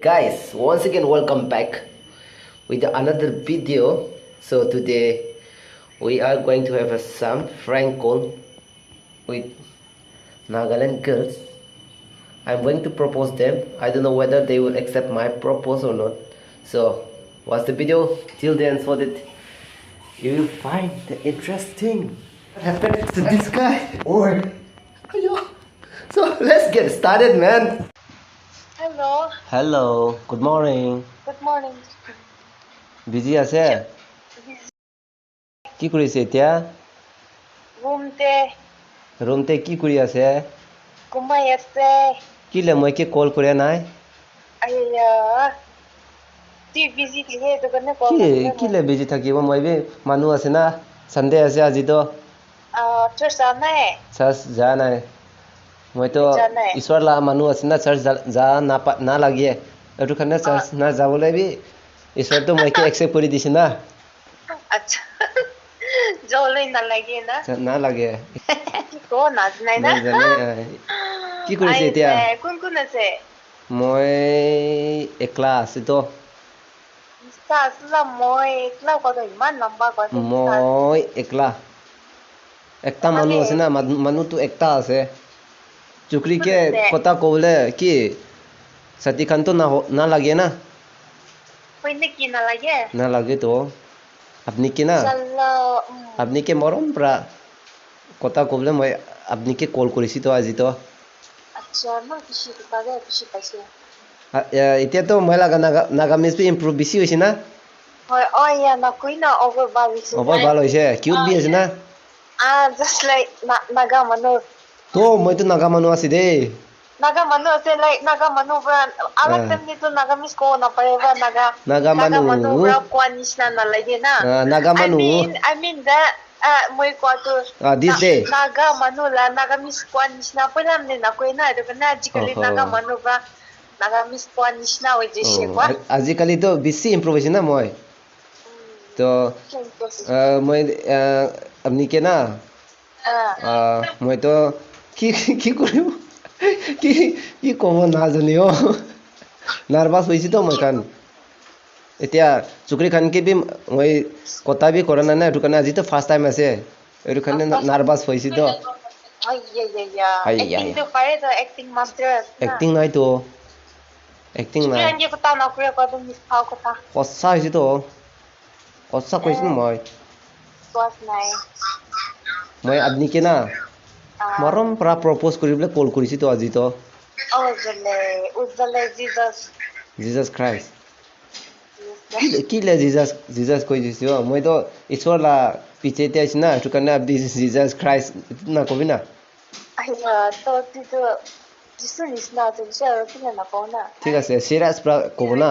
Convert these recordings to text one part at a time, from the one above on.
Guys, once again welcome back with another video. So today we are going to have some prank call with Nagaland girls. I'm going to propose them. I don't know whether they will accept my proposal or not. So watch the video till the end so that you will find the interesting. What happened to this guy? Or so let's get started, man. Hello. Hello, good morning. Good morning. Busy আছে? কি কৰিছে এতিয়া? ৰুমতে কি কৰি আছে? Kumai ase. কিলে মই কি কল কৰা নাই? Ayya. Ti busy thihe to karne call কি karne কিলে বিজি থাকিব মই বি মানুহ আছে না সানডে আছে আজি তো church ana hai. চাৰ্চ যা নাই মইতো ঈশ্বৰ লা মানুহ আছে না চাৰ্চ যা না লাগে এইটো কাৰণে চাৰ্চ না যাবলৈ বি ঈশ্বৰটো মই কি একসেপ্ট কৰি দিছে না Acha. Joloi na lage na. না লাগে Ko na nai na. জানে কি কৰিছে এতিয়া Kun ase. মই একলা আছো তো Sa sla moi ekla ko to iman lamba ko ase. মই একলা একটা মানুহ আছে না মানুহটো একটা আছে চুকরিকে কথা কবলে কি সাথী খান তো না লাগে না Pwede ki na lage. না লাগে তো আপনি কি না Sala. আপনি কে মরম প্রা কথা কবলে মই আপনি কে কল করিছি তো আজি তো Acha na kishi ta ga kishi paise. এতিয়া তো মই লাগা নাগামিজ বি ইমপ্রুভ বেশি হইছে না Hoy ya na kuina over balance. অবৰ ভাল হইছে কিউট বি আছে না Just like Naga Manu. তো মই তো নাগা মানুহ আছে দে Naga Manu say like Naga Manu brand. Alam them nito Naga Miss ko na pareva Naga Manu. brand kwanis na lagi na. Naga Manu. I mean that moy ko to. this day Naga Manu la Naga Miss kwanis na pala din na ko na do na jikali Naga Manu ba Naga Miss kwanis na we dishe ko. আজিকালি তো বেশি improve হইছে না মই তো মই আপনি কে না মই তো কি কি করিব কি কি কব না জানিও নার্ভাস হইছি তো মই কান এতিয়া চুকরি খান কে বি মই কথা বি কৰা নাই না এটো কাৰণে আজি তো ফার্স্ট টাইম আছে এটো কাৰণে নার্ভাস হইছি তো Acting to pare to acting master. acting নাই তো acting নাই Kaya hindi ko ta na kuya ko to miss ko ta. কসা হইছি তো কসা কইছি মই Was nai. মই আপনি কে না মরম প্রা প্রপোজ করিবলে কল করিছি তো আজি তো Uzale Jesus. জিসাস ক্রাইস্ট কি লে জিসাস কই দিছি মই তো ঈশ্বর লা পিছেতে আছি না এটো কাৰণে আপনি জিসাস ক্রাইস্ট না কবি না Ayya, to dito Jesus na to siya kina na ko na. ঠিক আছে সিরিয়াস প্রা কব না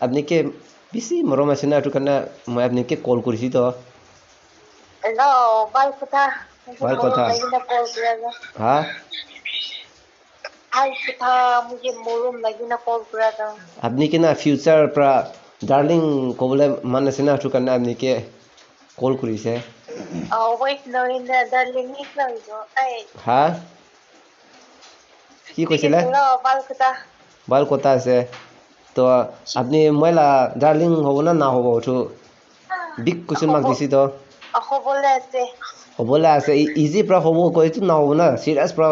আপনি কে বেশি মরম আছে না এটো কাৰণে মই আপনি কে কল করিছি তো Hello, bal puta. Bal puta. হ্যাঁ Ay puta, mujhe morum lagi na call kura tha. আপনি কি না ফিউচার প্রা ডার্লিং কবলে মানে আছে না এটো কাৰণে আপনি কে কল করিছে Wait no in the darling ni lang jo. Ay. হ্যাঁ কি কইছিলে Hello, bal puta. ভাল কথা আছে তো আপনি ময়লা ডার্লিং হব না না হব ওঠো বিগ কোশ্চেন মার্ক দিছি তো Ako bola ate. হবলে আছে ইজি প্রা হব কইতো না হব না সিরিয়াস প্রা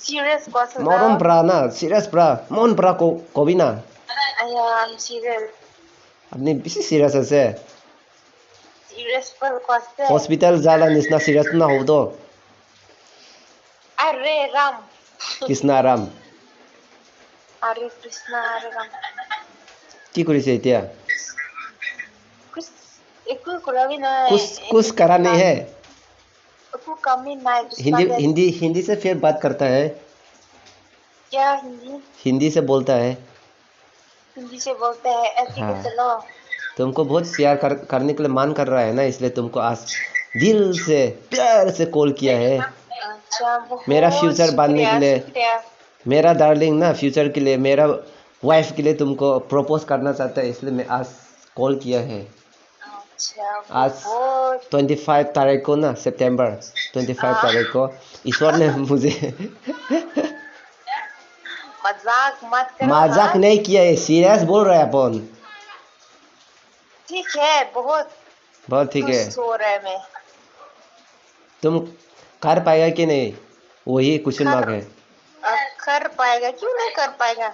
Serious question. মরম প্রা না সিরিয়াস প্রা মন প্রা কবি না Ayya, I'm serious. আপনি বেশি সিরিয়াস আছে Serious per question. হসপিটাল জালা নিসনা সিরিয়াস না হব তো Are Ram. কৃষ্ণারাম Are Krishna Are Ram. কি করিছে এতিয়া कुछ एक कुरावी ना कुछ करा नहीं है कुछ कमी ना हिंदी से फिर बात करता है क्या हिंदी से बोलता है हिंदी से बोलते हैं ऐसे हाँ। चलो तुमको बहुत प्यार करने के लिए मान कर रहा है ना इसलिए तुमको आज दिल से प्यार से कॉल किया है अच्छा मेरा फ्यूचर बनने के लिए मेरा डार्लिंग ना फ्यूचर के लिए मेरा वाइफ के लिए तुमको प्रपोज करना चाहता है इसलिए मैं आज कॉल किया है अच्छा आज 25 तारीख को ना सितंबर 25 तारीख को ईश्वर ने मुझे मजाक मत करो। मजाक हाँ? नहीं किया है, सीरियस बोल रहे हैं अपन। ठीक है, बहुत बहुत ठीक है। खुश हो रहा है मैं। तुम कर पाएगा कि नहीं, वही क्वेश्चन मार्क कर है। कर पाएगा, क्यों नहीं कर पाएगा?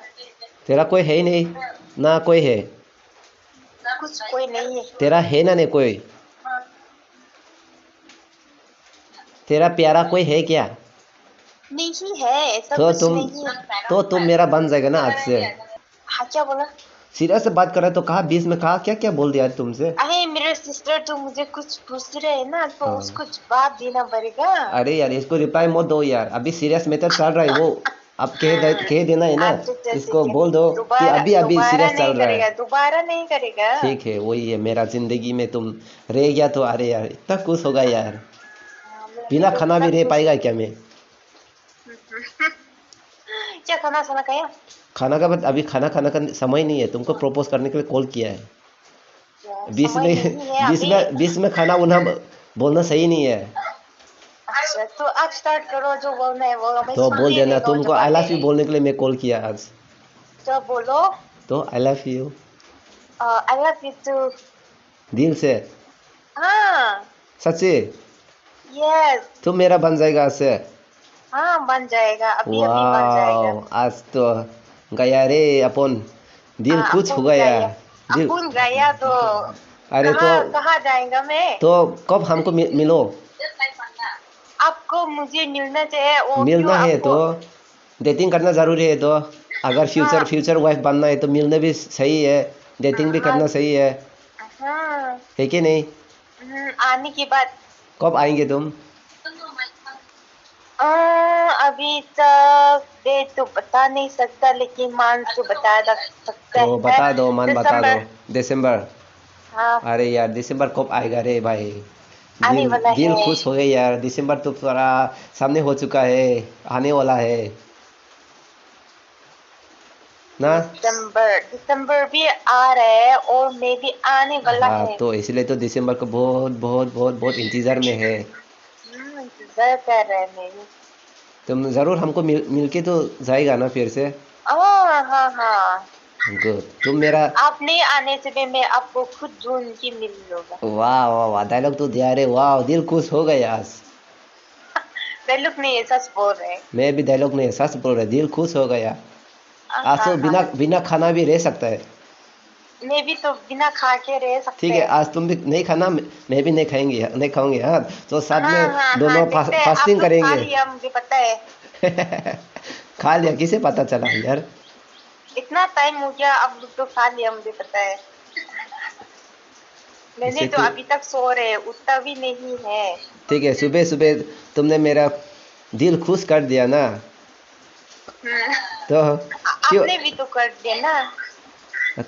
तेरा कोई है ही नहीं ना, कोई है? कुछ कोई नहीं है। तेरा है ना नहीं कोई? तेरा प्यारा कोई है क्या? नहीं है, ऐसा तो कुछ तुम नहीं है। तो तुम मेरा बन जाएगा ना आज से। हाँ, क्या बोला? सीरियस से बात कर रहे तो कहा, बीच में कहा क्या क्या बोल दिया तुमसे? अरे मेरे सिस्टर तो मुझे कुछ पूछ रहे हैं ना, तो हाँ। उसको जवाब देना पड़ेगा। अरे यार, इसको रिप्लाई मत दो यार, अभी सीरियस मैटर चल रहा है वो। अब कह देना है ना, अच्छा, इसको ठीक है। बोल दो कि दोबारा अभी अभी दोबारा सीरियस नहीं चल रहा करेगा, है। दोबारा नहीं करेगा। ठीक है, वही है मेरा जिंदगी में तुम रह गया तो अरे यार इतना खुश होगा यार। हाँ, मैं भी बिना तो खाना इतना भी रह खुश पाएगा हूँ। क्या मैं? क्या खाना खाना खाया? खाना का बट अभी खाना खाना का समय नहीं है, तुमको प्रपोज करने के लिए कॉल किया है। क्या बीच समय में नहीं है बीच अभी? में बीच में खाना उना बोलना सही नहीं है। अच्छा, तो आप स्टार्ट करो, जो बोलना है बोलो, मैं तो बोल सुनती देना, रह तुमको आई लव जवाब। यू बोलने के लिए मैं कॉल किया आज। तो बोलो। तो I love you I love you too. दिल से, हाँ। सच्ची। यस। तुम मेरा बन जाएगा आज से। हाँ, बन जाएगा, अभी अभी बन जाएगा। वाह, आज तो गया रे अपन, दिल कुछ हो अपन गया। गया। दिल, अपन गया तो अरे तो कहाँ कहाँ जाएगा मैं? तो कब हमको मिलो? आपको मुझे मिलना चाहिए, वो क्यों मिलना है तो आपको? डेटिंग करना जरूरी है, तो अगर फ्यूचर हाँ फ्यूचर वाइफ बनना है तो मिलने भी सही है, डेटिंग भी हाँ करना सही हाँ। है कि नहीं? आने के बाद। कब आएंगे तुम? अभी तक डेट तो बता नहीं सकता, लेकिन मान तो बता सकता तो है। बता दो, मन बता दो। दिसंबर। दिसंबर? हाँ, अरे यार दिसंबर कब आएगा रे भाई? आने दिल वाला दिल है। खुश हो गई यार, दिसंबर तो थोड़ा सामने हो चुका है, आने वाला है ना। दिसंबर दिसंबर भी आ रहा है, और मैं भी आने वाला हाँ, है। तो इसलिए तो दिसंबर को बहुत बहुत बहुत बहुत इंतजार में है। इंतजार कर रहे हैं मेरी। तुम जरूर हमको मिलके तो जाएगा ना फिर से? हाँ हाँ हाँ। गुड, तुम मेरा। आप नहीं आने से भी मैं आपको खुद ढूंढ के मिल लूंगा। वाह वाह वाह, डायलॉग तो दिया रे, वाह दिल खुश हो गया आज। दिलुक नहीं है, सच बोल रहे हैं। मैं भी डायलॉग नहीं, सच बोल रहा, दिल खुश हो गया। आज हाँ तो हाँ। बिना बिना खाना भी रह सकता है। मैं भी तो बिना खा के रह ठीक सकते है, हैं। आज तुम भी नहीं खाना, मैं भी नहीं खाएंगे, नहीं खाऊंगे, हाँ। तो साथ हाँ में हाँ हाँ, दोनों देखते हैं, आप फास्टिंग लोग खा करेंगे। लिया मुझे पता है। खा लिया, किसे पता चला यार? इतना टाइम हो गया, आप लोग तो खा लिया मुझे पता है। मैंने इसे तो क्यों? अभी तक सो रहे, उठता भी नहीं है। ठीक है, सुबह सुबह तुमने मेरा दिल खुश कर दिया ना, हम्म, तो क्यों? आपने भी तो कर दिया ना।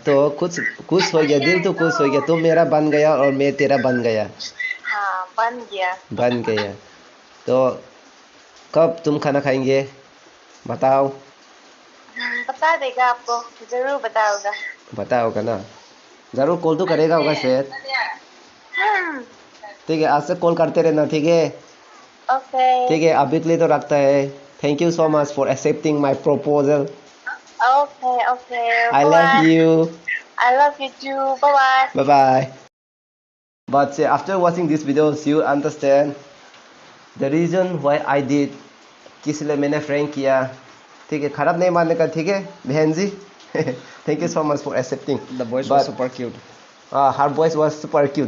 तो कुछ खुश हो गया, दिल तो खुश हो गया, तुम मेरा बन गया और मैं तेरा बन गया। हाँ, बन गया। बन गया। तो कब तुम खाना खाएंगे, बताओ? बता देगा आपको, जरूर बताओगा। बताओगा ना? जरूर कॉल तो करेगा होगा शायद। हम्म, ठीक है, आज से कॉल करते रहना, ठीक है? ओके ठीक है, अभी के लिए तो रखता है। Thank you so much for accepting my proposal. Okay okay, I love bye. You. I love you too, bye bye। Bye bye. But after watching this videos, you understand the reason why I did, किस लिए मैंने Frank किया। ठीक है, खराब नहीं मानने का, ठीक है बहन जी? Thank you so much for accepting. The voice But was super cute. her voice was super cute.